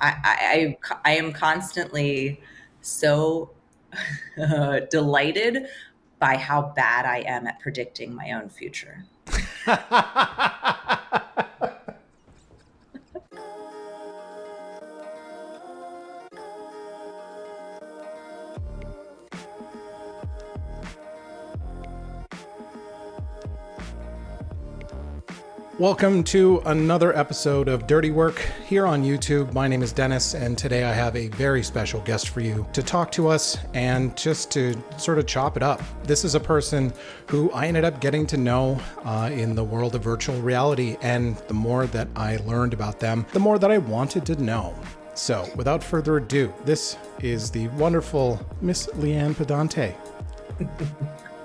I am constantly so delighted by how bad I am at predicting my own future. Welcome to another episode of Dirty Work here on YouTube. My name is Dennis, and today I have a very special guest for you to talk to us and just to sort of chop it up. This is a person who I ended up getting to know in the world of virtual reality, and the more that I learned about them, the more that I wanted to know. So, without further ado, this is the wonderful Miss Leanne Pedante.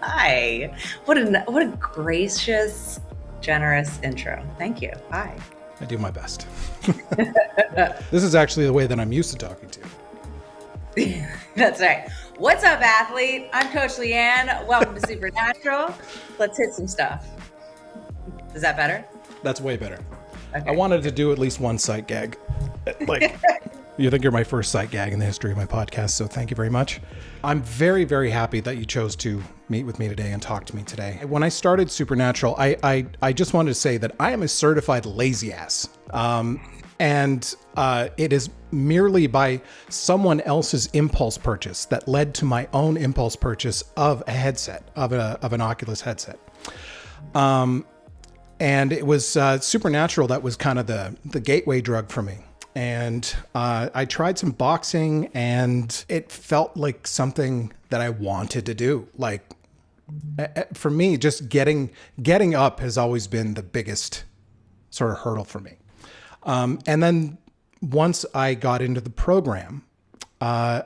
Hi. What a gracious, generous intro. Thank you. Hi. I do my best. This is actually the way that I'm used to talking to you. That's right. What's up, athlete? I'm Coach Leanne. Welcome to Supernatural. Let's hit some stuff. Is that better? That's way better. Okay. I wanted to do at least one sight gag. Like, you think you're my first sight gag in the history of my podcast, so thank you very much. I'm very, very happy that you chose to meet with me today and talk to me today. When I started Supernatural, I just wanted to say that I am a certified lazy ass. And it is merely by someone else's impulse purchase that led to my own impulse purchase of a headset, of an Oculus headset. And it was Supernatural that was kind of the gateway drug for me. And I tried some boxing, and it felt like something that I wanted to do. Like, for me, just getting up has always been the biggest sort of hurdle for me. And then once I got into the program, I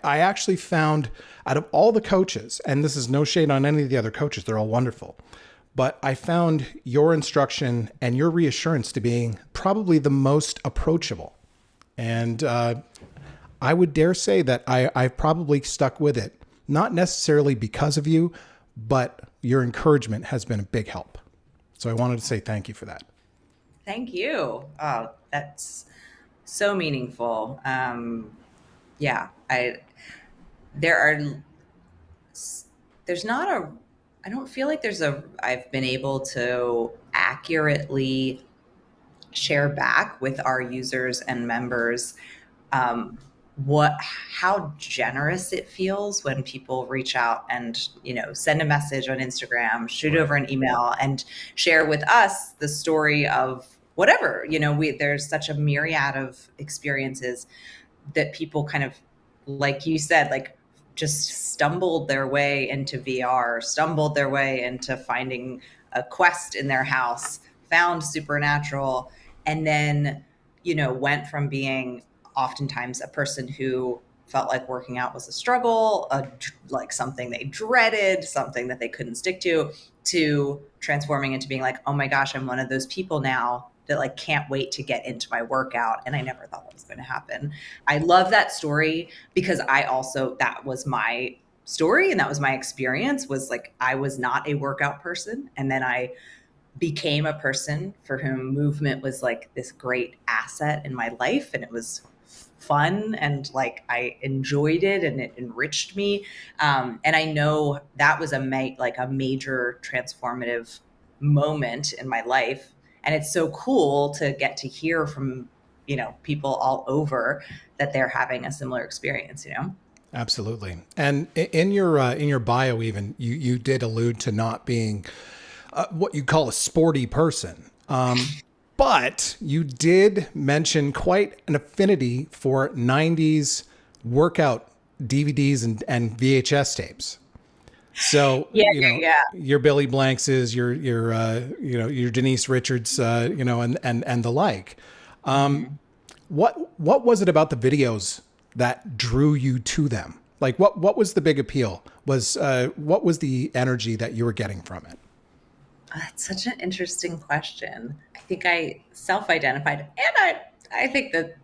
actually found, out of all the coaches, and this is no shade on any of the other coaches, they're all wonderful, but I found your instruction and your reassurance to being probably the most approachable. And I would dare say that I've probably stuck with it, not necessarily because of you, but your encouragement has been a big help. So I wanted to say thank you for that. Thank you. Oh, that's so meaningful. Yeah, there's not a, I don't feel like I've been able to accurately share back with our users and members how generous it feels when people reach out and, send a message on Instagram, shoot over an email, and share with us the story of whatever. There's such a myriad of experiences that people kind of, like you said, like just stumbled their way into VR, stumbled their way into finding a quest in their house, found Supernatural, and then, went from being oftentimes a person who felt like working out was a struggle, like something they dreaded, something that they couldn't stick to transforming into being like, oh my gosh, I'm one of those people now that like can't wait to get into my workout. And I never thought that was going to happen. I love that story because that was my story and that was my experience, was like, I was not a workout person. And then I became a person for whom movement was like this great asset in my life. And it was fun, and like I enjoyed it, and it enriched me. And I know that was a major transformative moment in my life. And it's so cool to get to hear from, people all over that they're having a similar experience, Absolutely. And in your bio, even you did allude to not being what you call a sporty person. But you did mention quite an affinity for 90s workout DVDs and VHS tapes. So, your Billy Blankses, your Denise Richards, and the like. What was it about the videos that drew you to them? Like, what was the big appeal? What was the energy that you were getting from it? That's such an interesting question. I think I self-identified, and I think that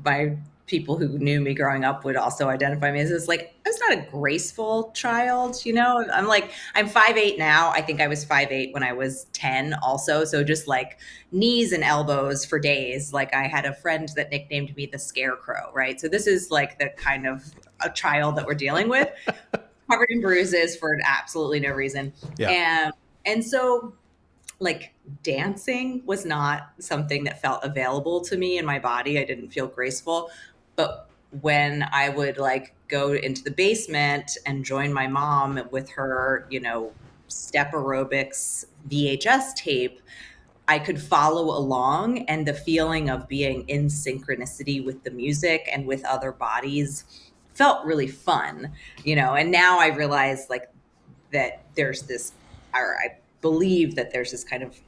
my people who knew me growing up would also identify me as this, like, I was not a graceful child, you know. I'm 5'8" now. I think I was 5'8" when I was 10 also. So just like knees and elbows for days. Like, I had a friend that nicknamed me the Scarecrow, right? So this is like the kind of a child that we're dealing with, covered in bruises for absolutely no reason. Yeah. And so, like, dancing was not something that felt available to me in my body. I didn't feel graceful. But when I would like go into the basement and join my mom with her, step aerobics VHS tape, I could follow along, and the feeling of being in synchronicity with the music and with other bodies felt really fun, and now I realize, like, that there's this, or I believe that there's this kind of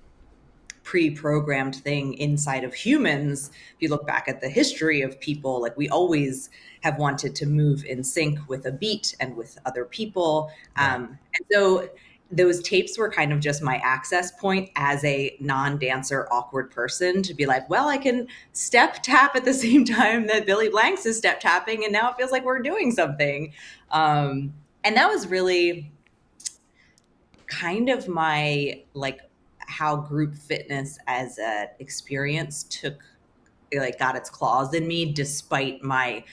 pre-programmed thing inside of humans. If you look back at the history of people, like, we always have wanted to move in sync with a beat and with other people. And so those tapes were kind of just my access point as a non-dancer, awkward person to be like, well, I can step tap at the same time that Billy Blanks is step tapping, and now it feels like we're doing something. And that was really kind of my, like, how group fitness as an experience got its claws in me, despite my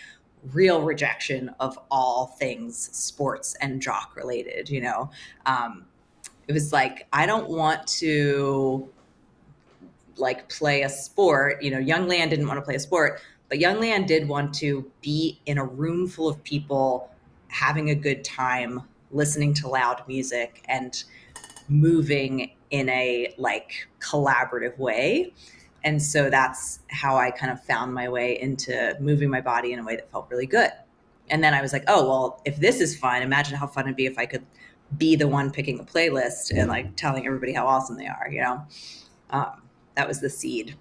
real rejection of all things sports and jock related. It was like, I don't want to, like, play a sport. Young Leanne didn't want to play a sport, but young Leanne did want to be in a room full of people having a good time, listening to loud music and moving in a, like, collaborative way. And so that's how I kind of found my way into moving my body in a way that felt really good. And then I was like, oh, well, if this is fun, imagine how fun it'd be if I could be the one picking a playlist and, like, telling everybody how awesome they are. That was the seed.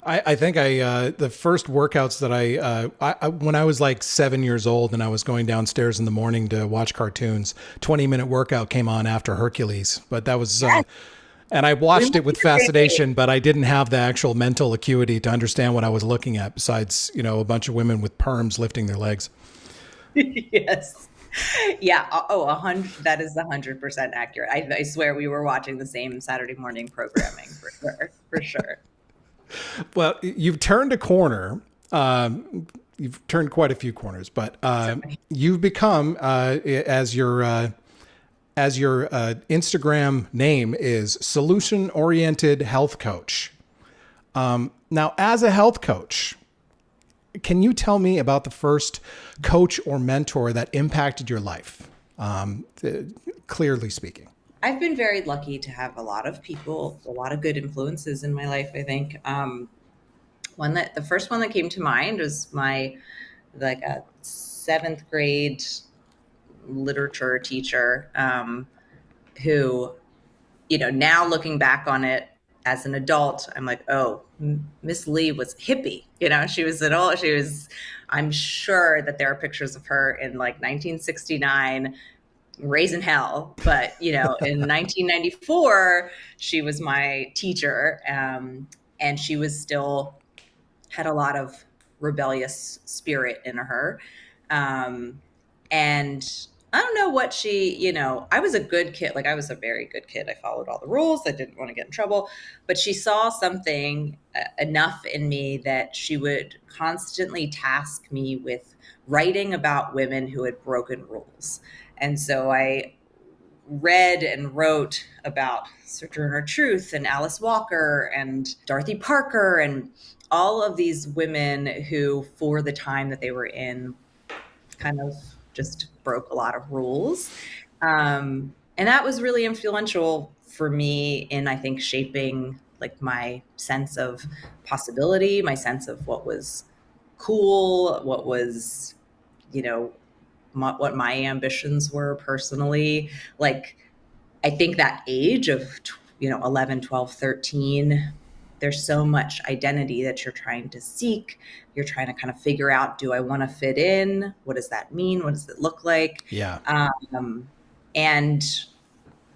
I think the first workouts that I when I was like 7 years old and I was going downstairs in the morning to watch cartoons, 20-minute workout came on after Hercules, but that was, Yes. and I watched it with fascination, but I didn't have the actual mental acuity to understand what I was looking at, besides, a bunch of women with perms lifting their legs. Yes. Yeah. Oh, 100. That is 100% accurate. I swear we were watching the same Saturday morning programming for sure. For sure. Well, you've turned a corner. You've turned quite a few corners, but you've become, as your Instagram name is, solution-oriented health coach. Now, as a health coach, can you tell me about the first coach or mentor that impacted your life? Clearly speaking. I've been very lucky to have a lot of people, a lot of good influences in my life, I think. The first one that came to mind was my, like, a seventh grade literature teacher, who, now looking back on it as an adult, I'm like, oh, Miss Lee was hippie. I'm sure that there are pictures of her in, like, 1969 raising hell, but in 1994 she was my teacher, and she was still had a lot of rebellious spirit in her, and I don't know what I was a good kid. Like, I was a very good kid. I followed all the rules. I didn't want to get in trouble, but she saw something enough in me that she would constantly task me with writing about women who had broken rules. And so I read and wrote about Sojourner Truth and Alice Walker and Dorothy Parker and all of these women who, for the time that they were in, kind of just broke a lot of rules. And that was really influential for me in, I think, shaping, like, my sense of possibility, my sense of what was cool, what was, what my ambitions were personally. Like, I think that age of 11, 12, 13, there's so much identity that you're trying to seek. You're trying to kind of figure out, do I want to fit in? What does that mean? What does it look like? Yeah. And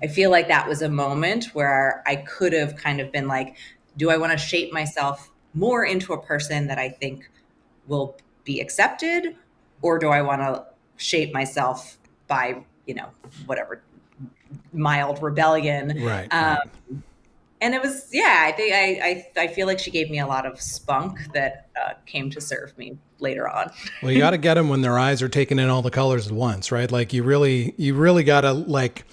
I feel like that was a moment where I could have kind of been like, do I want to shape myself more into a person that I think will be accepted, or do I want to shape myself by, whatever mild rebellion? Right, right. And it was, yeah, I think I feel like she gave me a lot of spunk that came to serve me later on. Well, you got to get them when their eyes are taking in all the colors at once, right? Like you really got to like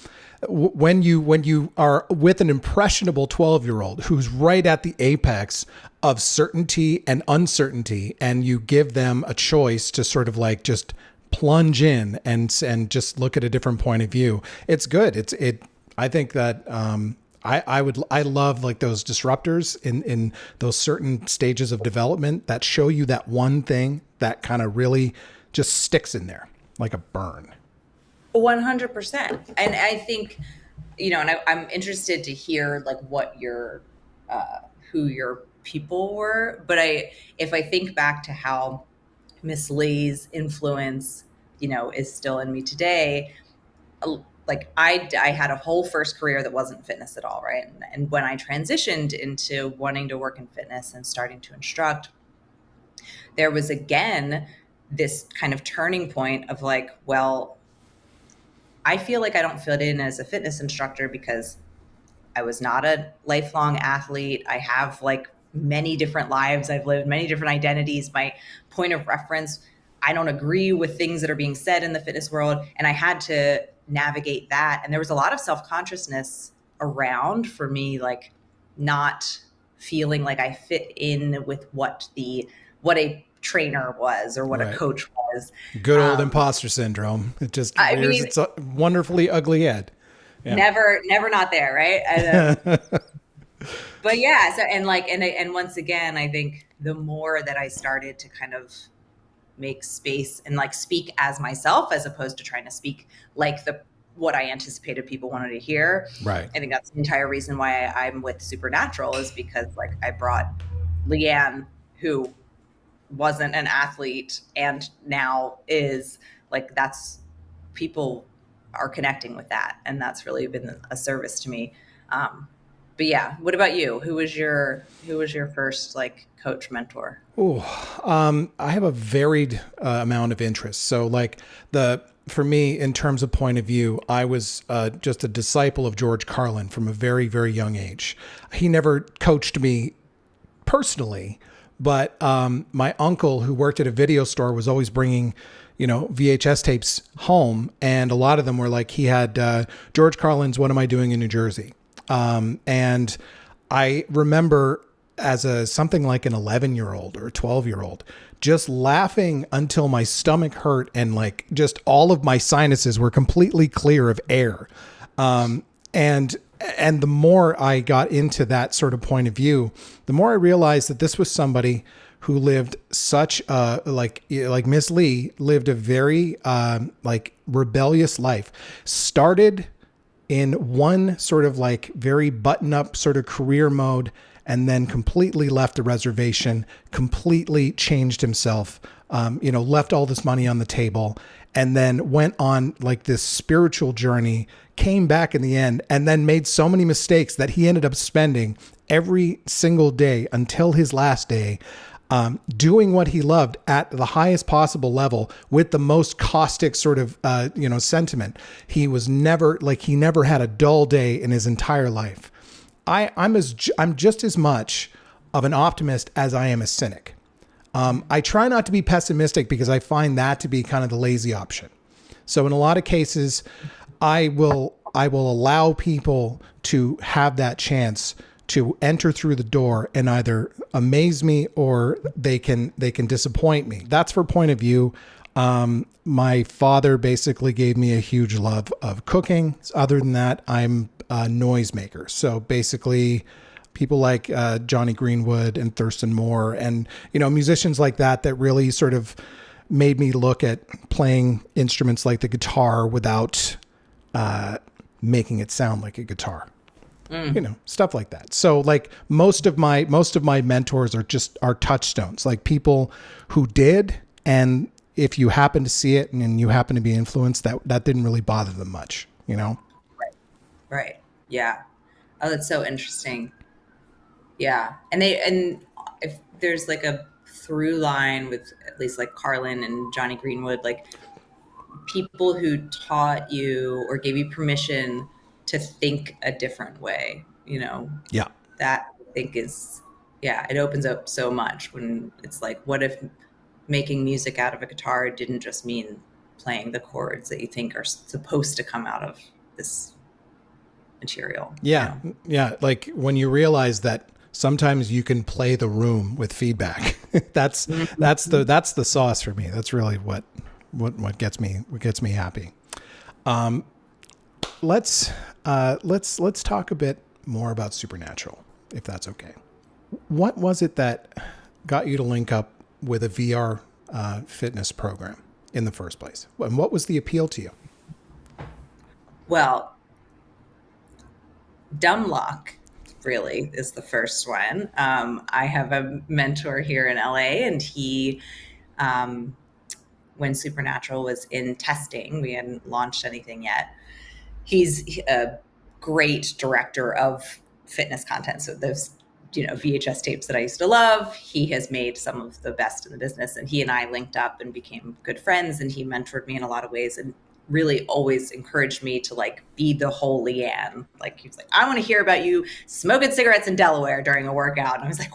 when you are with an impressionable 12-year-old who's right at the apex of certainty and uncertainty, and you give them a choice to sort of like just plunge in and just look at a different point of view. It's good. I think that I love like those disruptors in those certain stages of development that show you that one thing that kind of really just sticks in there like a burn. 100%. And I think, and I'm interested to hear like what who your people were. But if I think back to how Miss Lee's influence, is still in me today, like I had a whole first career that wasn't fitness at all, right? And when I transitioned into wanting to work in fitness and starting to instruct, there was again this kind of turning point of like, well, I feel like I don't fit in as a fitness instructor because I was not a lifelong athlete. I have like many different lives. I've lived many different identities. My point of reference, I don't agree with things that are being said in the fitness world. And I had to navigate that. And there was a lot of self-consciousness around for me, like not feeling like I fit in with what a trainer was or what a Right. coach was. Good old imposter syndrome. It just I rears mean, its wonderfully ugly head. Yeah. never not there, right? But yeah, so and once again, I think the more that I started to kind of make space and like speak as myself as opposed to trying to speak like what I anticipated people wanted to hear. Right. I think that's the entire reason why I'm with Supernatural, is because like I brought Leanne, who wasn't an athlete and now is, like, that's, people are connecting with that, and that's really been a service to me. But yeah, what about you? Who was your first like coach mentor? I have a varied amount of interests. So, like for me, in terms of point of view, I was just a disciple of George Carlin from a very, very young age. He never coached me personally, but my uncle, who worked at a video store, was always bringing, VHS tapes home, and a lot of them were like, he had George Carlin's "What Am I Doing in New Jersey," and I remember as something like an 11-year-old or a 12-year-old, just laughing until my stomach hurt and like just all of my sinuses were completely clear of air. And the more I got into that sort of point of view, the more I realized that this was somebody who lived such like Miss Lee lived a very like rebellious life. Started in one sort of like very button up sort of career mode, and then completely left the reservation, completely changed himself, left all this money on the table, and then went on like this spiritual journey, came back in the end, and then made so many mistakes that he ended up spending every single day until his last day doing what he loved at the highest possible level with the most caustic sort of, sentiment. He never had a dull day in his entire life. I'm just as much of an optimist as I am a cynic. I try not to be pessimistic because I find that to be kind of the lazy option. So in a lot of cases, I will allow people to have that chance to enter through the door and either amaze me or they can disappoint me. That's for point of view. My father basically gave me a huge love of cooking. Other than that, I'm a noisemaker. So basically people like Johnny Greenwood and Thurston Moore and, musicians like that really sort of made me look at playing instruments like the guitar without making it sound like a guitar. Stuff like that. So like most of my mentors are touchstones, like people who did. And if you happen to see it and you happen to be influenced, that didn't really bother them much, Right. Right. Yeah. Oh, that's so interesting. Yeah. And if there's like a through line with at least like Carlin and Johnny Greenwood, like people who taught you or gave you permission to think a different way, Yeah. that I think is, yeah, it opens up so much when it's like, what if making music out of a guitar didn't just mean playing the chords that you think are supposed to come out of this material, Yeah. Yeah. Like when you realize that sometimes you can play the room with feedback. that's Mm-hmm. that's the sauce for me. That's really what gets me happy. Let's talk a bit more about Supernatural, if that's okay. What was it that got you to link up with a VR fitness program in the first place? And what was the appeal to you? Well, dumb luck really is the first one. I have a mentor here in LA, and he, when Supernatural was in testing, we hadn't launched anything yet. He's a great director of fitness content. So those, VHS tapes that I used to love, he has made some of the best in the business. And he and I linked up and became good friends. And he mentored me in a lot of ways and really always encouraged me to like be the whole Leanne. Like he was like, I want to hear about you smoking cigarettes in Delaware during a workout. And I was like,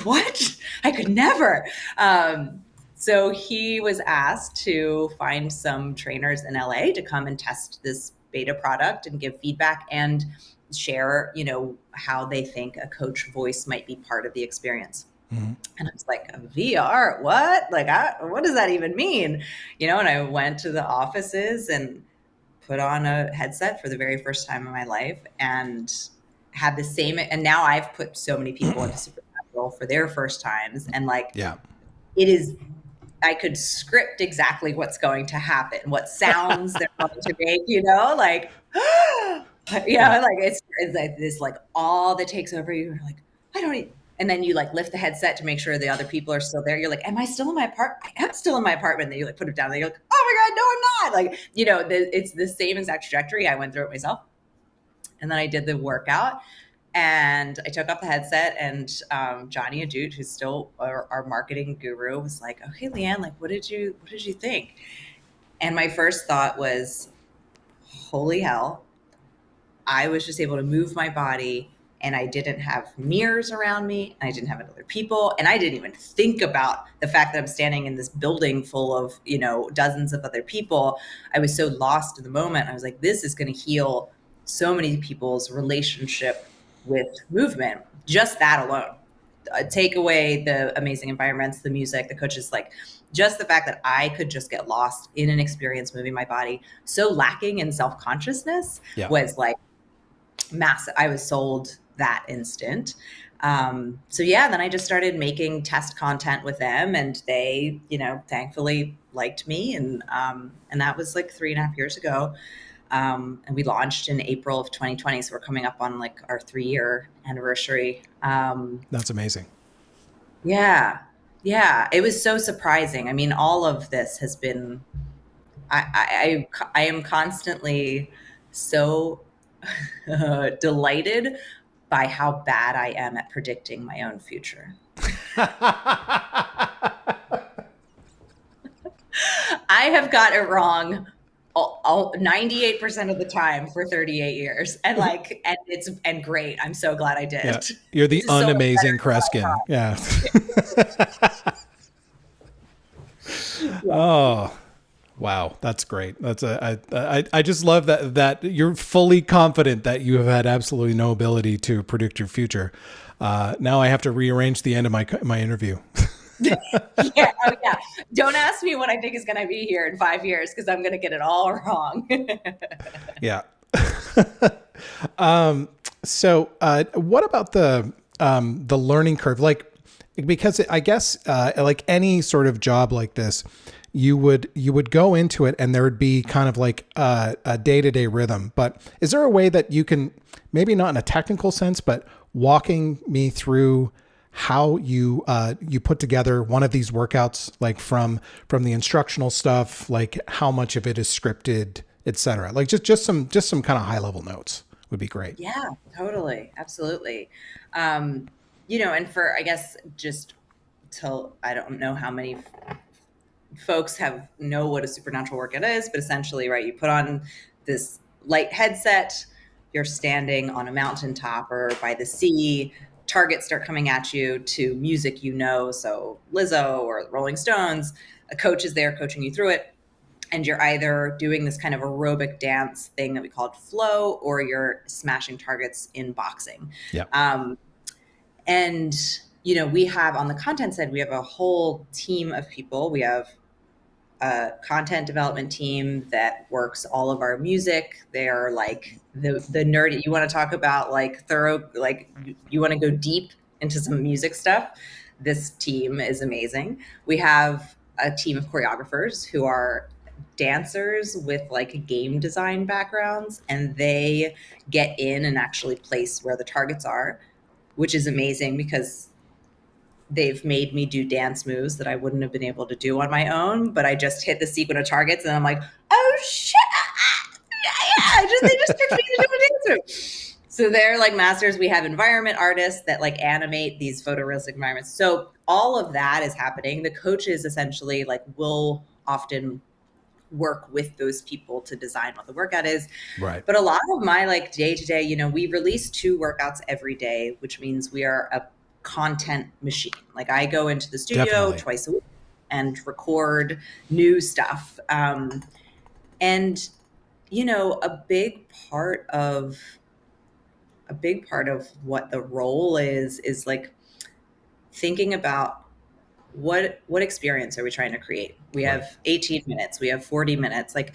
what? I could never. So he was asked to find some trainers in LA to come and test this beta product and give feedback and share, how they think a coach voice might be part of the experience. Mm-hmm. And I was like, VR, what? Like, what does that even mean? And I went to the offices and put on a headset for the very first time in my life and had the same. And now I've put so many people into Supernatural for their first times. And like, yeah, it is, I could script exactly what's going to happen, what sounds they're going to make, like, like it's like this, like all that takes over you. You're like, I don't need, and then you like lift the headset to make sure the other people are still there. You're like, am I still in my apartment? I am still in my apartment. And then you like put it down and you're like, oh my God, no, I'm not. Like, it's the same exact trajectory. I went through it myself. And then I did the workout. And I took off the headset, and Johnny Ajut, who's still our marketing guru, was like, "Okay, Leanne, like, what did you think?" And my first thought was, "Holy hell!" I was just able to move my body, and I didn't have mirrors around me, and I didn't have other people, and I didn't even think about the fact that I'm standing in this building full of dozens of other people. I was so lost in the moment. I was like, "This is going to heal so many people's relationship with movement." Just that alone. Take away the amazing environments, the music, the coaches, like just the fact that I could just get lost in an experience moving my body, so lacking in self-consciousness, was like massive. I was sold that instant. So yeah, then I just started making test content with them, and they, thankfully liked me. And that was like 3.5 years ago. And we launched in April of 2020. So we're coming up on like our 3-year anniversary. That's amazing. Yeah. Yeah. It was so surprising. I mean, all of this has been, I am constantly so delighted by how bad I am at predicting my own future. I have got it wrong 98% of the time for 38 years. And and great. I'm so glad I did. Yeah. You're the unamazing so Kreskin. Yeah. Oh, wow. That's great. I just love that you're fully confident that you have had absolutely no ability to predict your future. Now I have to rearrange the end of my interview. Yeah. Don't ask me what I think is going to be here in 5 years, because I'm going to get it all wrong. Yeah. So what about the learning curve? Like, because I guess like any sort of job like this, you would go into it and there would be kind of like a day-to-day rhythm. But is there a way that you can, maybe not in a technical sense, but walking me through how you put together one of these workouts, like from the instructional stuff, like how much of it is scripted, etc. Like just some kind of high level notes would be great. Yeah, totally. Absolutely. And for, I guess, just till I don't know how many folks know what a supernatural workout is, but essentially, right, you put on this light headset, you're standing on a mountaintop or by the sea, targets start coming at you to music, so Lizzo or Rolling Stones, a coach is there coaching you through it, and you're either doing this kind of aerobic dance thing that we called flow, or you're smashing targets in boxing. Yeah. And we have, on the content side, we have a whole team of people. We have a content development team that works all of our music. They are like the nerdy. You want to talk about like thorough, like you want to go deep into some music stuff. This team is amazing. We have a team of choreographers who are dancers with like game design backgrounds, and they get in and actually place where the targets are, which is amazing because they've made me do dance moves that I wouldn't have been able to do on my own, but I just hit the sequence of targets and I'm like, oh shit, they just tricked me to do a dance move. So they're like masters. We have environment artists that like animate these photorealistic environments. So all of that is happening. The coaches essentially like will often work with those people to design what the workout is. Right. But a lot of my like day to day, we release 2 workouts every day, which means we are a content machine. Like I go into the studio Definitely. twice a week and record new stuff. And a big part of what the role is like thinking about what experience are we trying to create? We have 18 minutes, we have 40 minutes. Like,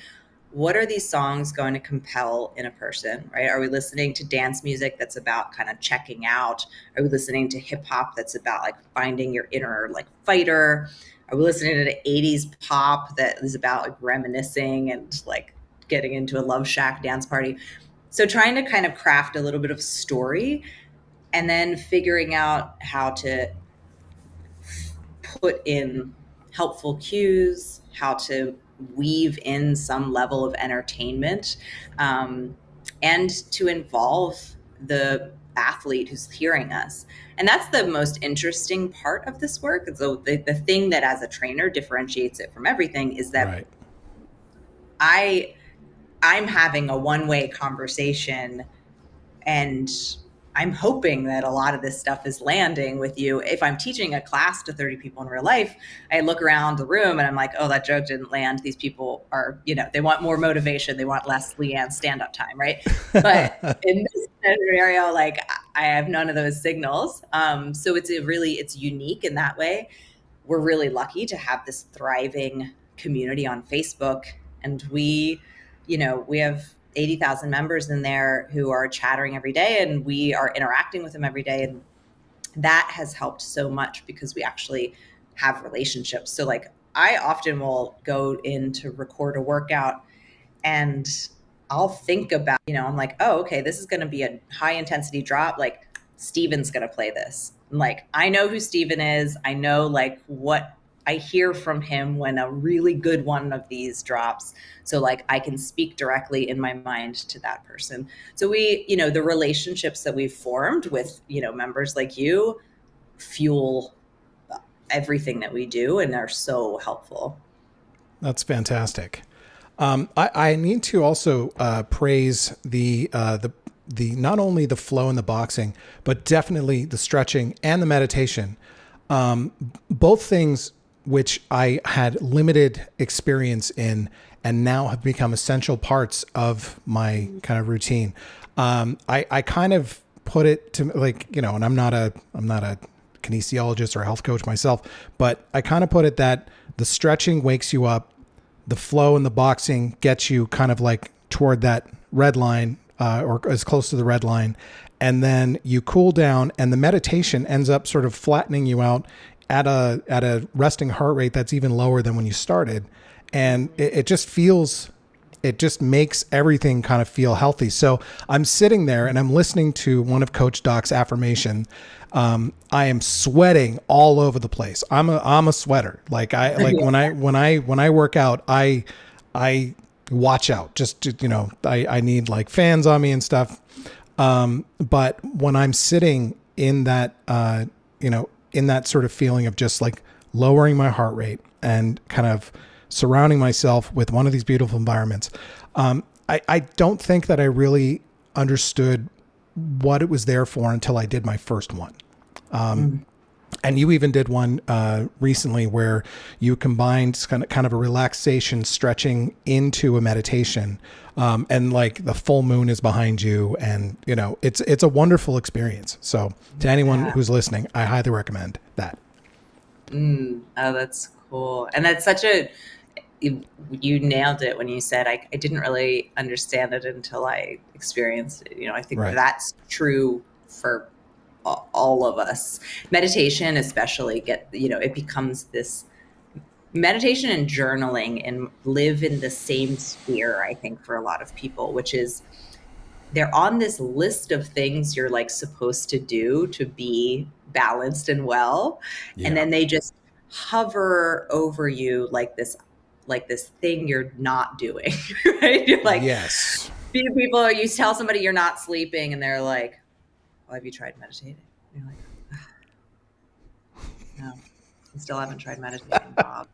what are these songs going to compel in a person, right? Are we listening to dance music that's about kind of checking out? Are we listening to hip hop that's about like finding your inner like fighter? Are we listening to the 80s pop that is about like reminiscing and like getting into a Love Shack dance party? So trying to kind of craft a little bit of story and then figuring out how to put in helpful cues, how to weave in some level of entertainment, and to involve the athlete who's hearing us. And that's the most interesting part of this work. So the thing that as a trainer differentiates it from everything is that I'm having a one-way conversation, and I'm hoping that a lot of this stuff is landing with you. If I'm teaching a class to 30 people in real life, I look around the room and I'm like, oh, that joke didn't land. These people are, they want more motivation. They want less Leanne stand-up time, right? But in this scenario, like I have none of those signals. So it's unique in that way. We're really lucky to have this thriving community on Facebook. And we have 80,000 members in there who are chattering every day, and we are interacting with them every day. And that has helped so much because we actually have relationships. So like I often will go in to record a workout and I'll think about, I'm like, oh, okay, this is going to be a high intensity drop. Like Steven's going to play this. And like, I know who Steven is. I know like what I hear from him when a really good one of these drops. So like I can speak directly in my mind to that person. So we, the relationships that we've formed with, members like you fuel everything that we do and are so helpful. That's fantastic. I need to also praise the not only the flow in the boxing, but definitely the stretching and the meditation. Both things which I had limited experience in and now have become essential parts of my kind of routine. I kind of put it to like, and I'm not a kinesiologist or a health coach myself, but I kind of put it that the stretching wakes you up, the flow in the boxing gets you kind of like toward that red line, or as close to the red line. And then you cool down and the meditation ends up sort of flattening you out at a resting heart rate that's even lower than when you started. And it just makes everything kind of feel healthy. So I'm sitting there and I'm listening to one of Coach Doc's affirmation. I am sweating all over the place. I'm a sweater. Like when I work out, I watch out. Just I need like fans on me and stuff. But when I'm sitting in that in that sort of feeling of just like lowering my heart rate and kind of surrounding myself with one of these beautiful environments. I don't think that I really understood what it was there for until I did my first one. And you even did one recently where you combined kind of a relaxation stretching into a meditation, and like the full moon is behind you, and you know it's a wonderful experience. So to anyone who's listening, I highly recommend that. Oh, that's cool. And that's such a, you nailed it when you said I didn't really understand it until I experienced it. I think Right. that's true for all of us. Meditation, especially, it becomes this, meditation and journaling and live in the same sphere, I think, for a lot of people, which is they're on this list of things you're like supposed to do to be balanced and well. And Yeah. then they just hover over you like this thing you're not doing. Right? You're like, Yes. people, you tell somebody you're not sleeping and they're like, well, have you tried meditating? And you're like, no, I still haven't tried meditating, Bob.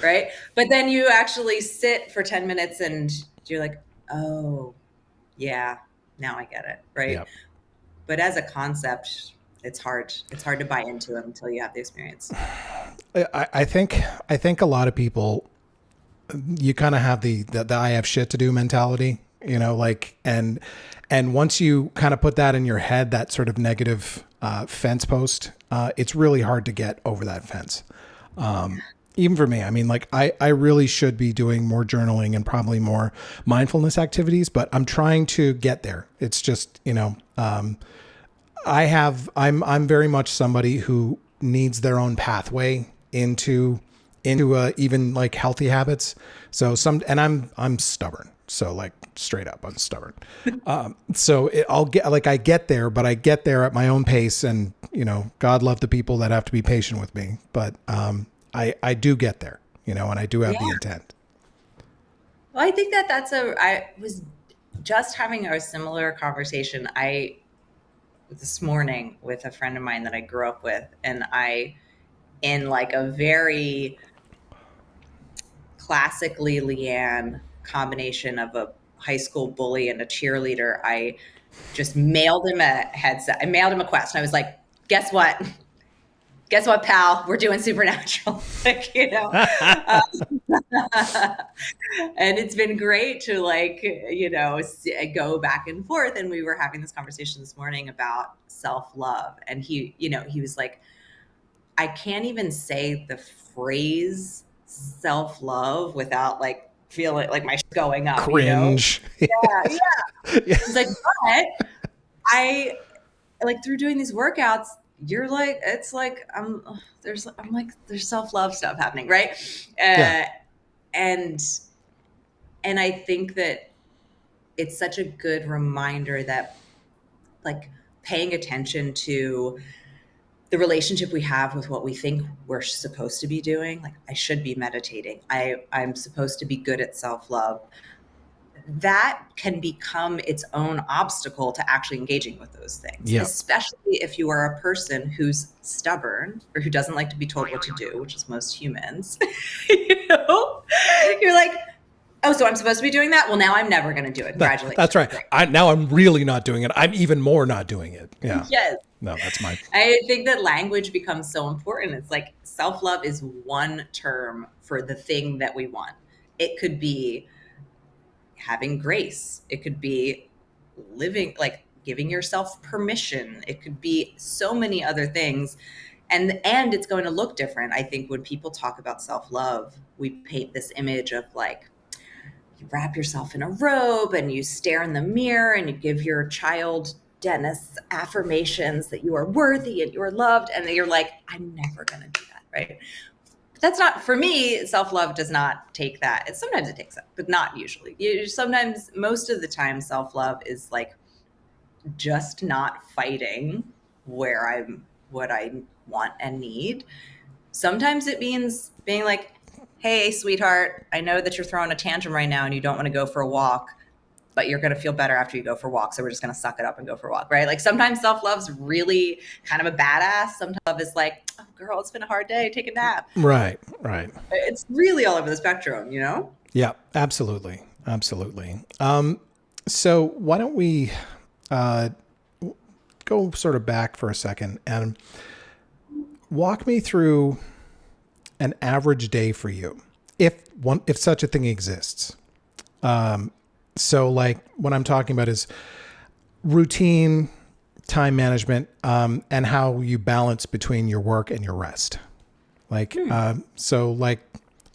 Right? But then you actually sit for 10 minutes and you're like, oh, yeah, now I get it. Right? Yeah. But as a concept, it's hard. It's hard to buy into them until you have the experience. I think a lot of people, you kind of have the I have shit to do mentality, like, and once you kind of put that in your head, that sort of negative fence post, it's really hard to get over that fence. Even for me, I mean, like I really should be doing more journaling and probably more mindfulness activities, but I'm trying to get there. It's just, I'm very much somebody who needs their own pathway into even like healthy habits. So I'm stubborn. So like straight up, I'm stubborn. I get there, but I get there at my own pace, and God love the people that have to be patient with me. But I do get there, and I do have the intent. Well, I think I was just having a similar conversation this morning with a friend of mine that I grew up with, and in like a very classically Leanne combination of a high school bully and a cheerleader, I just mailed him a headset. I mailed him a quest. And I was like, guess what? Guess what, pal? We're doing Supernatural. And it's been great to go back and forth. And we were having this conversation this morning about self-love. And he was like, I can't even say the phrase self-love without like feeling like my shit's going up, Cringe. Yeah. It's like, but I like through doing these workouts, you're like, it's like, there's self-love stuff happening. Right. Yeah. And I think that it's such a good reminder that like paying attention to the relationship we have with what we think we're supposed to be doing. Like I should be meditating. I'm supposed to be good at self-love. That can become its own obstacle to actually engaging with those things, Yeah. especially if you are a person who's stubborn or who doesn't like to be told what to do, which is most humans. You're like, oh, so I'm supposed to be doing that? Well, now I'm never going to do it. Congratulations. That's right. Now I'm really not doing it. I'm even more not doing it. Yeah. Yes. No, that's mine. I think that language becomes so important. It's like self-love is one term for the thing that we want. It could be having grace. It could be living, like giving yourself permission. It could be so many other things. And it's going to look different. I think when people talk about self-love, we paint this image of like, you wrap yourself in a robe and you stare in the mirror and you give your child Dennis affirmations that you are worthy and you are loved. And you're like, I'm never going to do that. Right. But that's not, for me, self-love does not take that. Sometimes it takes that, but not usually. Sometimes, most of the time, self-love is like just not fighting what I want and need. Sometimes it means being like, hey, sweetheart, I know that you're throwing a tantrum right now and you don't want to go for a walk. but you're going to feel better after you go for walks. So we're just going to suck it up and go for a walk, right? Like sometimes self-love's really kind of a badass. Sometimes love is like, oh, girl, it's been a hard day. Take a nap. Right, right. It's really all over the spectrum, you know? Yeah, absolutely. Absolutely. So why don't we uh, go sort of back for a second and walk me through an average day for you, if such a thing exists. So like what I'm talking about is routine, time management, and how you balance between your work and your rest. Like, so like,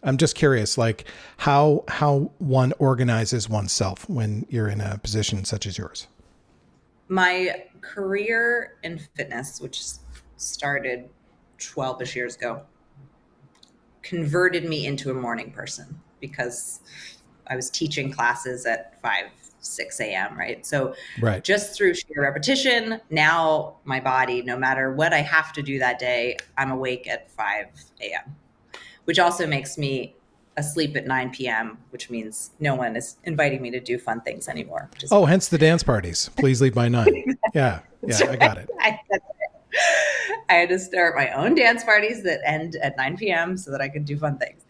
I'm just curious, like how one organizes oneself when you're in a position such as yours. My career in fitness, which started 12-ish years ago, converted me into a morning person because I was teaching classes at 5, 6 a.m., right? So Right. just through sheer repetition, now my body, no matter what I have to do that day, I'm awake at 5 a.m., which also makes me asleep at 9 p.m., which means no one is inviting me to do fun things anymore. Which is Oh, hence the dance parties. Please leave by 9. Yeah. Yeah. I got it. I had to start my own dance parties that end at 9 p.m. so that I could do fun things.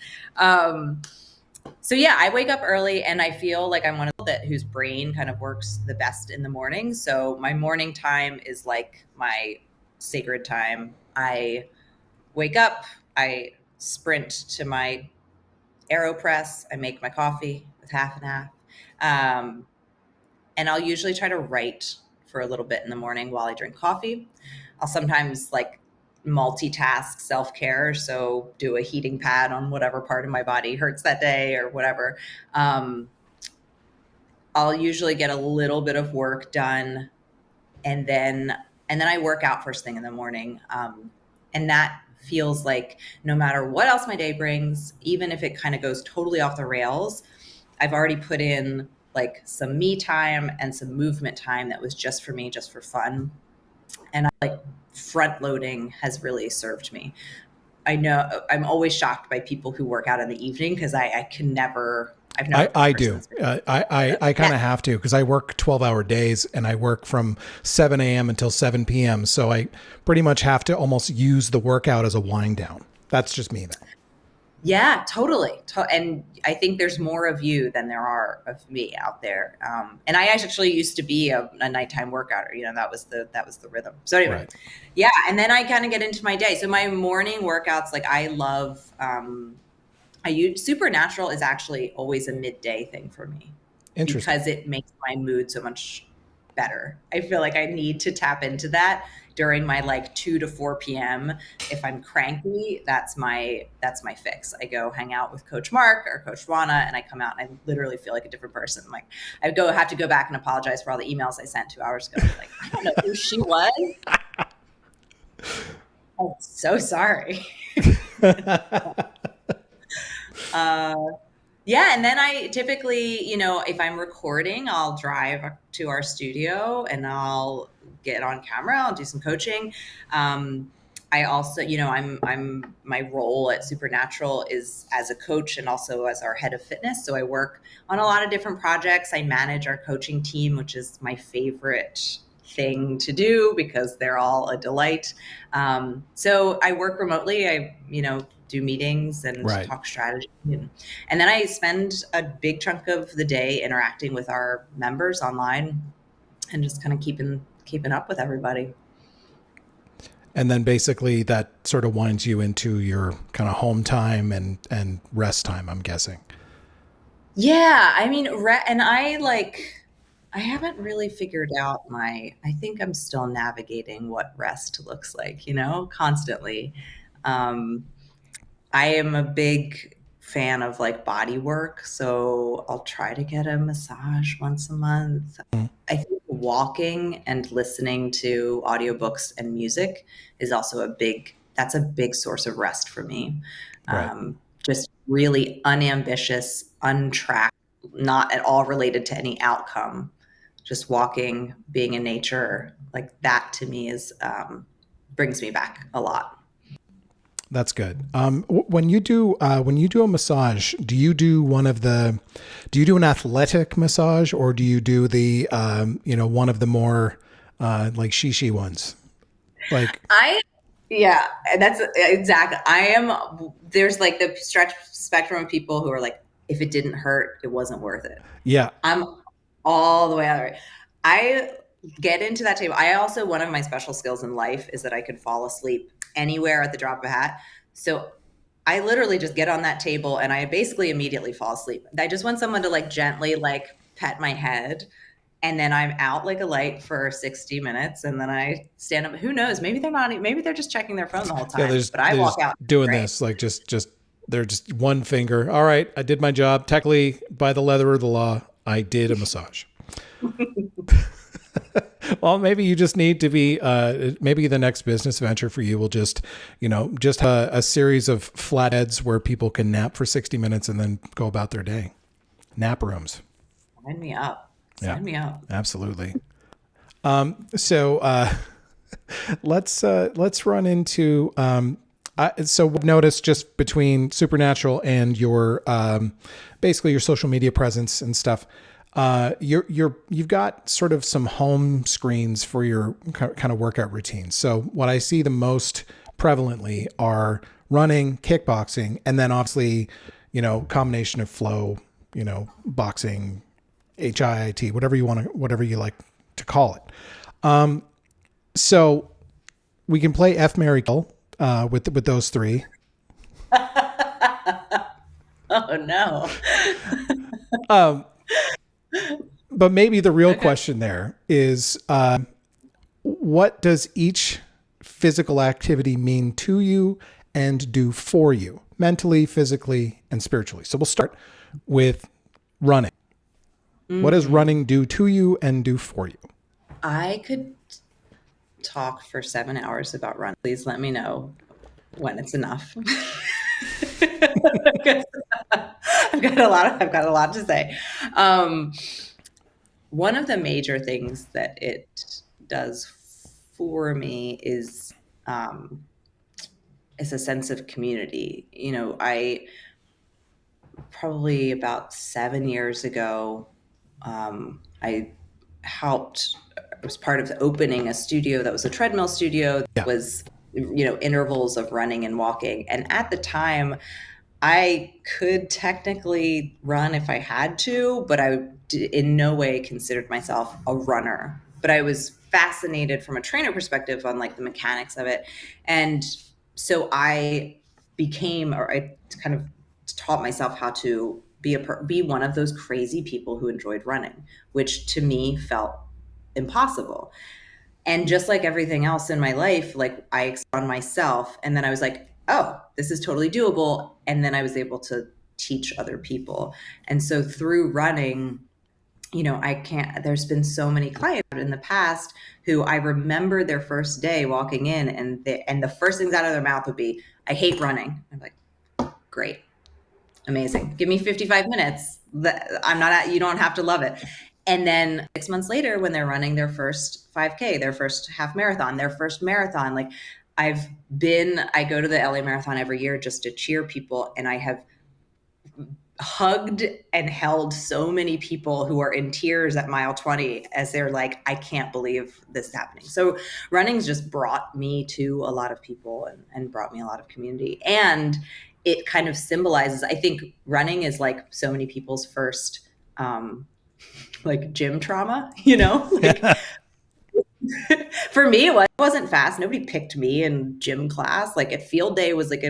So yeah, I wake up early and I feel like I'm one of that whose brain kind of works the best in the morning. So my morning time is like my sacred time. I wake up, I sprint to my AeroPress, I make my coffee with half and half. And I'll usually try to write for a little bit in the morning while I drink coffee. I'll sometimes like multitask self-care. So do a heating pad on whatever part of my body hurts that day or whatever. I'll usually get a little bit of work done and then I work out first thing in the morning. And that feels like no matter what else my day brings, even if it kind of goes totally off the rails, I've already put in like some me time and some movement time that was just for me, just for fun. And like front loading has really served me. I know I'm always shocked by people who work out in the evening because I can never. I've never been a I person do. that's been I kind yeah. of have to because I work 12-hour days and I work from 7 a.m. until 7 p.m. So I pretty much have to almost use the workout as a wind down. That's just me, though. Yeah, totally. And I think there's more of you than there are of me out there. And I actually used to be a nighttime workouter. You know, that was the rhythm. So anyway, Right. yeah. And then I kind of get into my day. So my morning workouts, like I love, I use Supernatural is actually always a midday thing for me Interesting. because it makes my mood so much better. I feel like I need to tap into that during my like 2 to 4 p.m. If I'm cranky, that's my fix. I go hang out with Coach Mark or Coach Juana and I come out and I literally feel like a different person. Like have to go back and apologize for all the emails I sent 2 hours ago. Like, I don't know who she was. I'm so sorry. Uh, Yeah, and then I typically, you know, if I'm recording, I'll drive to our studio and I'll get on camera. I'll do some coaching. I also, you know, I'm my role at Supernatural is as a coach and also as our head of fitness. So I work on a lot of different projects. I manage our coaching team, which is my favorite thing to do because they're all a delight. So I work remotely. I, you know, do meetings and Right. talk strategy and then I spend a big chunk of the day interacting with our members online and just kind of keeping up with everybody. And then basically that sort of winds you into your kind of home time and rest time, I'm guessing. Yeah, I mean, and I haven't really figured out I think I'm still navigating what rest looks like, you know, constantly. Um, I am a big fan of like body work, so I'll try to get a massage once a month. Mm. I think walking and listening to audiobooks and music is also that's a big source of rest for me. Right. Just really unambitious, untracked, not at all related to any outcome. Just walking, being in nature, like that to me is brings me back a lot. That's good. When you do a massage, do you do an athletic massage, or do you do the one of the more like shishi ones? Like, Yeah, and that's exactly. There's like the stretch spectrum of people who are like, if it didn't hurt, it wasn't worth it. yeah, I'm all the way out of it. I get into that table. One of my special skills in life is that I could fall asleep anywhere at the drop of a hat. So I literally just get on that table and I basically immediately fall asleep. I just want someone to like gently like pet my head, and then I'm out like a light for 60 minutes, and then I stand up. Who knows? Maybe they're just checking their phone the whole yeah. time. But I There's walk out doing great. this like just they're just one finger. All right, I did my job. Technically, by the letter of the law, I did a massage. Well, maybe you just need to be, maybe the next business venture for you will just a series of flatheads where people can nap for 60 minutes and then go about their day. Nap rooms. Sign me up. Yeah, Sign me up. absolutely. So let's run into, so we've noticed just between Supernatural and your, basically your social media presence and stuff, you've got sort of some home screens for your kind of workout routines. So what I see the most prevalently are running, kickboxing, and then obviously, combination of flow, boxing, HIIT, whatever you like to call it. So we can play F, Marry, Kill, with those three. Oh no. But maybe the real question there is, what does each physical activity mean to you and do for you, mentally, physically, and spiritually? So we'll start with running. Mm-hmm. What does running do to you and do for you? I could talk for 7 hours about running. Please let me know when it's enough. I've got a lot to say. One of the major things that it does for me is a sense of community. I probably about 7 years ago, I was part of opening a studio that was a treadmill studio that was, intervals of running and walking. And at the time, I could technically run if I had to, but I in no way considered myself a runner. But I was fascinated from a trainer perspective on like the mechanics of it. And so I kind of taught myself how to be one of those crazy people who enjoyed running, which to me felt impossible. And just like everything else in my life, like I expanded on myself, and then I was like, oh, this is totally doable. And then I was able to teach other people. And so through running, there's been so many clients in the past who I remember their first day walking in, and the first things out of their mouth would be, I hate running. I'm like, great, amazing. Give me 55 minutes. You don't have to love it. And then 6 months later, when they're running their first 5K, their first half marathon, their first marathon, like I go to the LA Marathon every year just to cheer people. And I have hugged and held so many people who are in tears at mile 20 as they're like, I can't believe this is happening. So running's just brought me to a lot of people and brought me a lot of community. And it kind of I think running is like so many people's first, like gym trauma, for me, it wasn't fast. Nobody picked me in gym class. Like at field day was like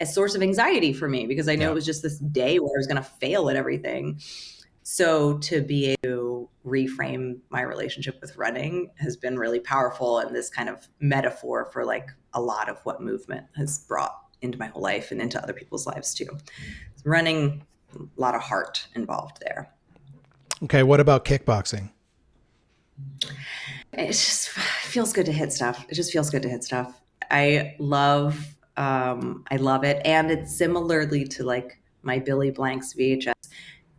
a source of anxiety for me because I know it was just this day where I was going to fail at everything. So to be able to reframe my relationship with running has been really powerful, and this kind of metaphor for like a lot of what movement has brought into my whole life and into other people's lives too. Running, a lot of heart involved there. Okay, what about kickboxing? It just feels good to hit stuff. It just feels good to hit stuff. I love it. And it's similarly to like my Billy Blanks VHS.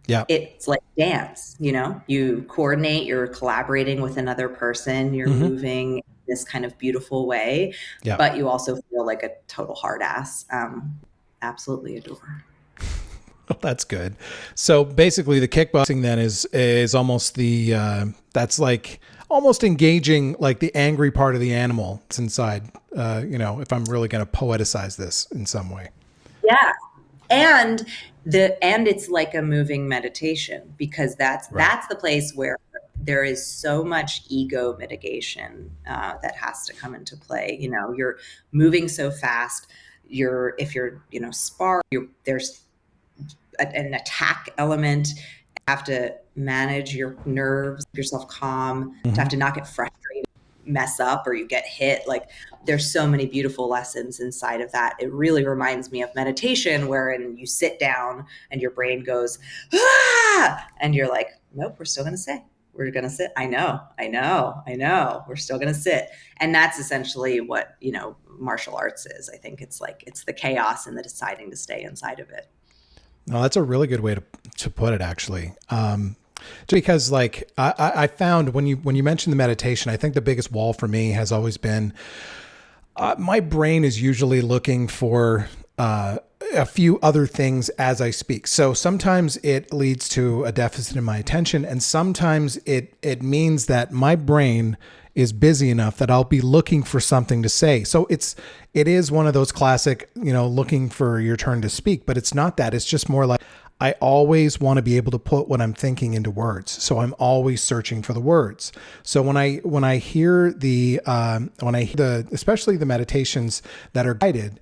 Yeah. it's like dance, you coordinate, you're collaborating with another person, you're Mm-hmm. moving this kind of beautiful way, Yeah. but you also feel like a total hard ass. Absolutely adore. That's good. So basically, the kickboxing then is almost the that's like almost engaging like the angry part of the animal that's inside. If I'm really going to poeticize this in some way. Yeah. And it's like a moving meditation, because that's Right. that's the place where there is so much ego mitigation that has to come into play. You're moving so fast. If you're spar, there's an attack element. You have to manage your nerves, keep yourself calm, to Mm-hmm. have to not get frustrated, mess up, or you get hit. Like, there's so many beautiful lessons inside of that. It really reminds me of meditation, wherein you sit down and your brain goes, ah, and you're like, nope, we're still going to sit. We're going to sit. I know. We're still going to sit. And that's essentially what, martial arts is. I think it's the chaos and the deciding to stay inside of it. No, that's a really good way to put it, actually. Just because, like, I found when you mentioned the meditation, I think the biggest wall for me has always been my brain is usually looking for a few other things as I speak. So sometimes it leads to a deficit in my attention, and sometimes it means that my brain is busy enough that I'll be looking for something to say. So it is one of those classic, looking for your turn to speak, but it's not that. It's just more like I always want to be able to put what I'm thinking into words. So I'm always searching for the words. So when I hear especially the meditations that are guided,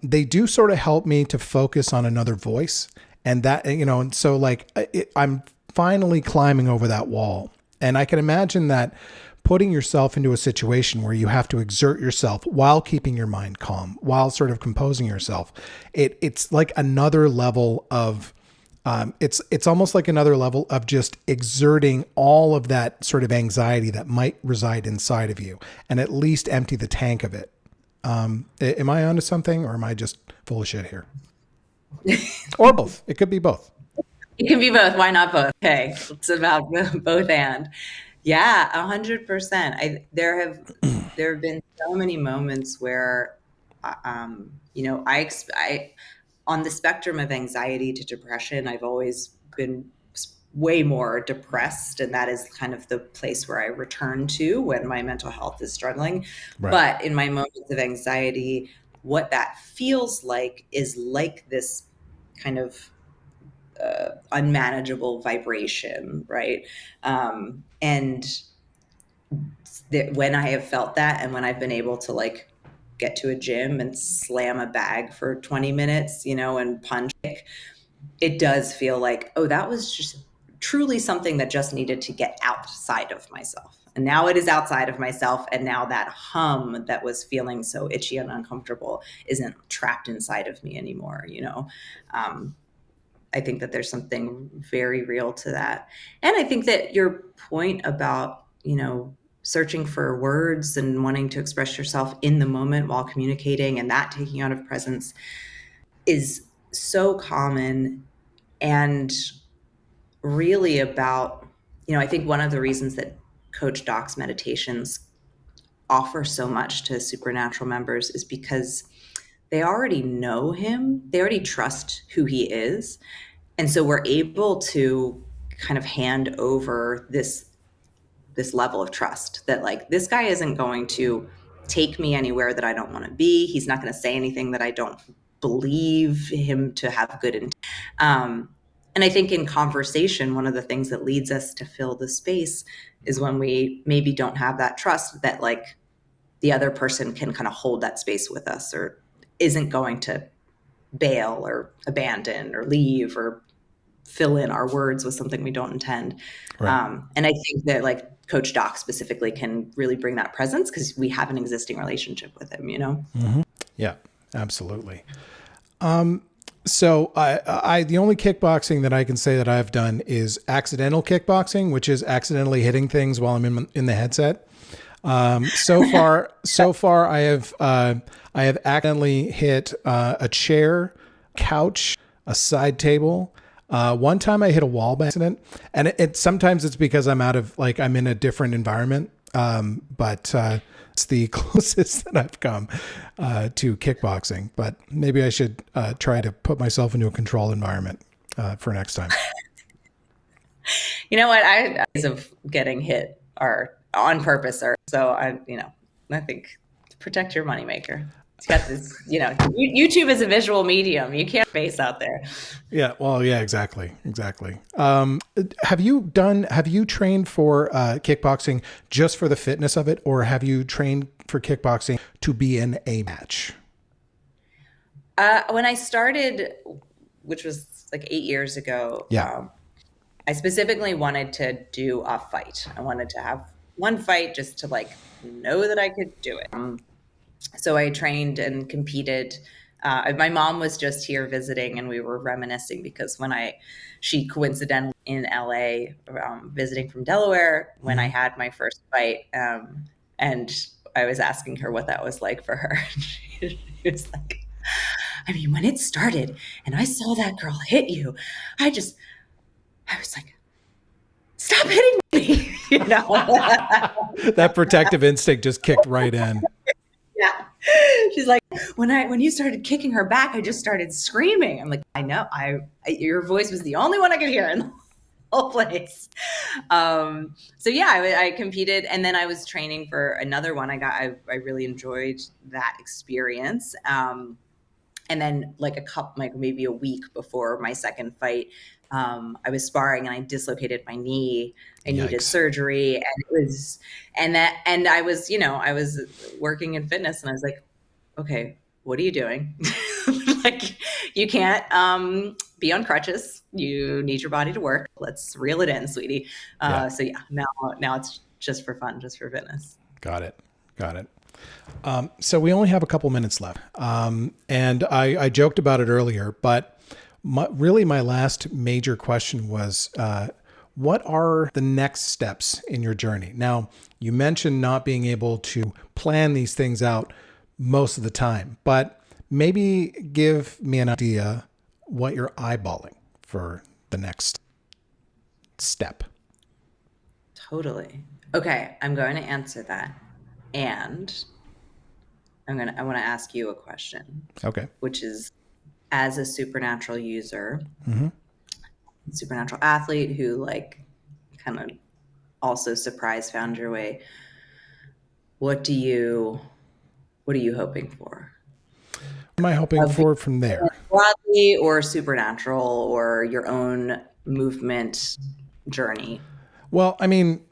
they do sort of help me to focus on another voice, and that, and so like I'm finally climbing over that wall. And I can imagine that putting yourself into a situation where you have to exert yourself while keeping your mind calm, while sort of composing yourself, it's like another level of it's almost like another level of just exerting all of that sort of anxiety that might reside inside of you, and at least empty the tank of it. Am I onto something, or am I just full of shit here? Or both. It could be both. It can be both. Why not both? Okay, it's about both and. Yeah, 100%. There have been so many moments where, I on the spectrum of anxiety to depression, I've always been way more depressed, and that is kind of the place where I return to when my mental health is struggling. Right. But in my moments of anxiety, what that feels like is like this kind of unmanageable vibration, right? And when I have felt that, and when I've been able to like get to a gym and slam a bag for 20 minutes, and punch, it does feel like, oh, that was just truly something that just needed to get outside of myself. And now it is outside of myself. And now that hum that was feeling so itchy and uncomfortable isn't trapped inside of me anymore. I think that there's something very real to that. And I think that your point about, searching for words and wanting to express yourself in the moment while communicating, and that taking out of presence, is so common, and really about, I think one of the reasons that Coach Doc's meditations offer so much to supernatural members is because they already know him, they already trust who he is. And so we're able to kind of hand over this level of trust that, like, this guy isn't going to take me anywhere that I don't want to be. He's not going to say anything that I don't believe him to have good intent. And I think in conversation, one of the things that leads us to fill the space is when we maybe don't have that trust that, like, the other person can kind of hold that space with us, or isn't going to bail or abandon or leave or fill in our words with something we don't intend. Right. And I think that, like, Coach Doc specifically can really bring that presence because we have an existing relationship with him, Mm-hmm. Yeah, absolutely. So the only kickboxing that I can say that I've done is accidental kickboxing, which is accidentally hitting things while I'm in the headset. So far, I have accidentally hit a chair, couch, a side table, One time I hit a wall by accident, and it sometimes it's because I'm in a different environment. But it's the closest that I've come to kickboxing. But maybe I should try to put myself into a controlled environment for next time. You know what? I of getting hit are on purpose, or so I think protect your moneymaker. It's got this, YouTube is a visual medium. You can't face out there. Yeah, well, yeah, exactly. Have you trained for kickboxing just for the fitness of it, or have you trained for kickboxing to be in a match? When I started, which was like 8 years ago, Yeah. I specifically wanted to do a fight. I wanted to have one fight just to like know that I could do it. So I trained and competed. My mom was just here visiting, and we were reminiscing because she coincidentally in LA, visiting from Delaware when I had my first fight, and I was asking her what that was like for her. She was like, I mean, when it started and I saw that girl hit you, I was like, stop hitting me, That protective instinct just kicked right in. Yeah. She's like, when you started kicking her back, I just started screaming. I'm like, I know, your voice was the only one I could hear in the whole place. So yeah, I competed, and then I was training for another one. I really enjoyed that experience. And then like maybe a week before my second fight, I was sparring and I dislocated my knee. I needed Yikes. surgery, and I was working in fitness, and I was like, okay, what are you doing? Like, you can't be on crutches. You need your body to work. Let's reel it in, sweetie. Yeah. So yeah, now it's just for fun, just for fitness. Got it. So we only have a couple minutes left. And I joked about it earlier, but my last major question was, what are the next steps in your journey? Now, you mentioned not being able to plan these things out most of the time, but maybe give me an idea what you're eyeballing for the next step. Totally. Okay, I'm going to answer that. And I want to ask you a question. Okay. Which is, as a supernatural user, supernatural athlete who like kind of also found your way, what are you hoping for? What am I hoping for from there? Broadly, or supernatural, or your own movement journey? Well, I mean,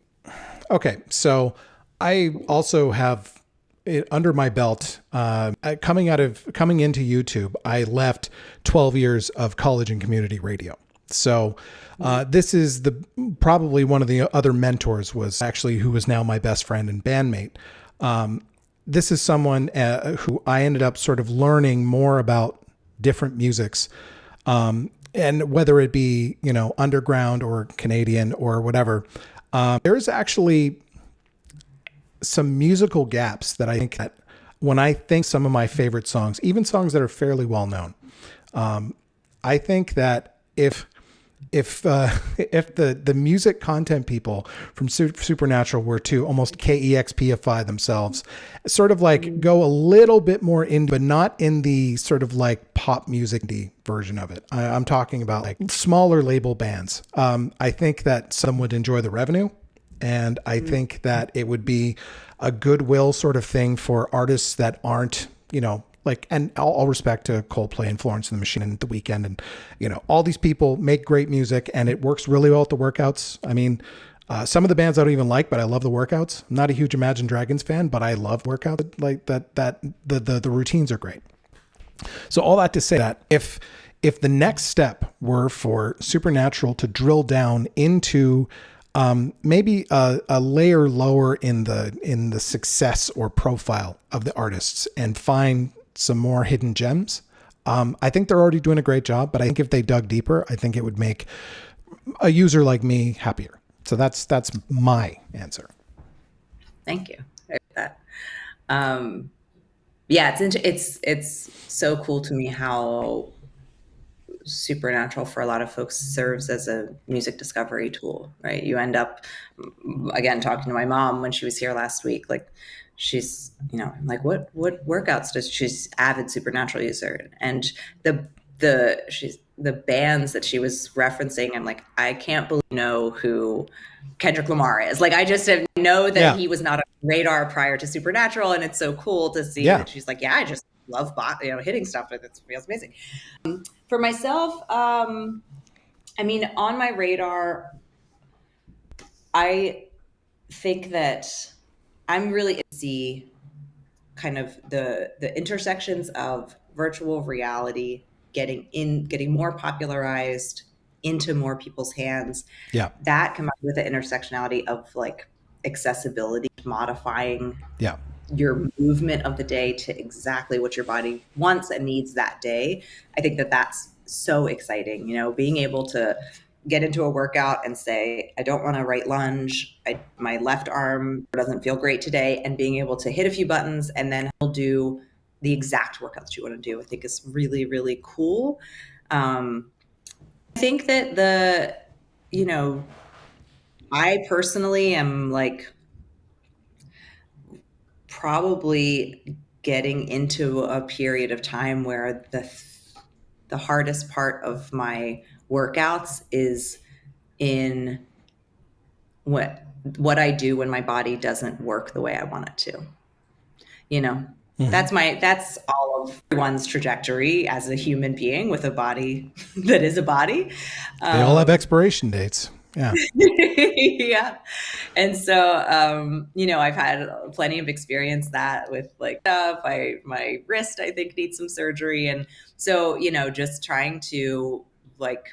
okay, so I also have it under my belt. Coming into YouTube, I left 12 years of college and community radio. So this is probably one of the other mentors was actually who is now my best friend and bandmate. This is someone who I ended up sort of learning more about different musics. And whether it be, underground or Canadian or whatever, there's actually some musical gaps that I think that when I think some of my favorite songs, even songs that are fairly well known, I think that if the music content people from Supernatural were to almost KEXPify themselves, sort of like go a little bit more in, but not in the sort of like pop music version of it. I'm talking about like smaller label bands. I think that some would enjoy the revenue. And I think that it would be a goodwill sort of thing for artists that aren't, and all respect to Coldplay and Florence and the Machine and The Weeknd, and, all these people make great music and it works really well at the workouts. I mean, some of the bands I don't even like, but I love the workouts. I'm not a huge Imagine Dragons fan, but I love workouts like that. The routines are great. So all that to say that if the next step were for Supernatural to drill down into maybe a layer lower in the success or profile of the artists and find some more hidden gems. I think they're already doing a great job, but I think if they dug deeper, I think it would make a user like me happier. So that's my answer. Thank you. I like that. Yeah, it's so cool to me how Supernatural for a lot of folks serves as a music discovery tool, right? You end up, again, talking to my mom when she was here last week, like she's, I'm like, what workouts does she's avid Supernatural user, and the bands that she was referencing, I'm like, I can't believe you know who Kendrick Lamar is. Like, I just know that he was not on radar prior to Supernatural, and it's so cool to see that she's like, yeah, I just love hitting stuff. It feels amazing. For myself, on my radar, I think that I'm really see kind of the intersections of virtual reality getting more popularized into more people's hands. Yeah. That combined with the intersectionality of like accessibility, modifying your movement of the day to exactly what your body wants and needs that day. I think that that's so exciting, being able to get into a workout and say, I don't want to right lunge. My left arm doesn't feel great today. And being able to hit a few buttons and then he'll do the exact workouts you want to do, I think is really, really cool. I think that I personally am like probably getting into a period of time where the hardest part of my workouts is in what I do when my body doesn't work the way I want it to. That's all of everyone's trajectory as a human being with a body that is a body. They all have expiration dates. Yeah. Yeah. And so, I've had plenty of experience that with like stuff. My wrist, I think, needs some surgery. And so, just trying to like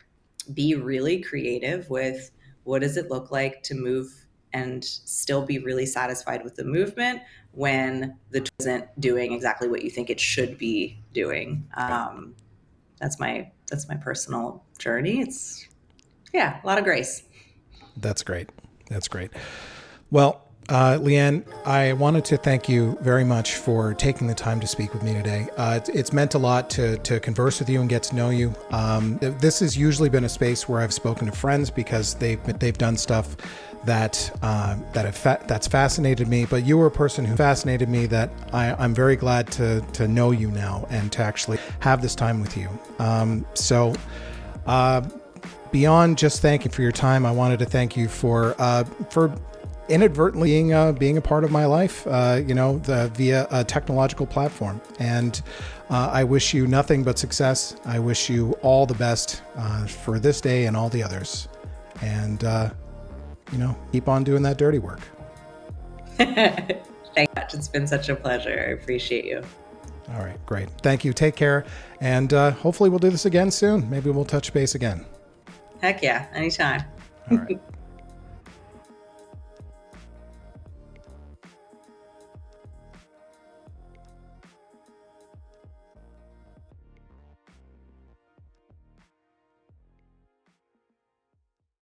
be really creative with what does it look like to move and still be really satisfied with the movement when the tool isn't doing exactly what you think it should be doing. That's my personal journey. It's a lot of grace. That's great. That's great. Well, Leanne, I wanted to thank you very much for taking the time to speak with me today. It's meant a lot to converse with you and get to know you. This has usually been a space where I've spoken to friends because they've done stuff that's fascinated me. But you were a person who fascinated me that I'm very glad to know you now and to actually have this time with you. Beyond just thanking for your time, I wanted to thank you for inadvertently being a part of my life, via a technological platform. And I wish you nothing but success. I wish you all the best for this day and all the others. And, keep on doing that dirty work. Thank you much. It's been such a pleasure. I appreciate you. All right, great. Thank you. Take care. And hopefully we'll do this again soon. Maybe we'll touch base again. Heck yeah. Anytime. All right.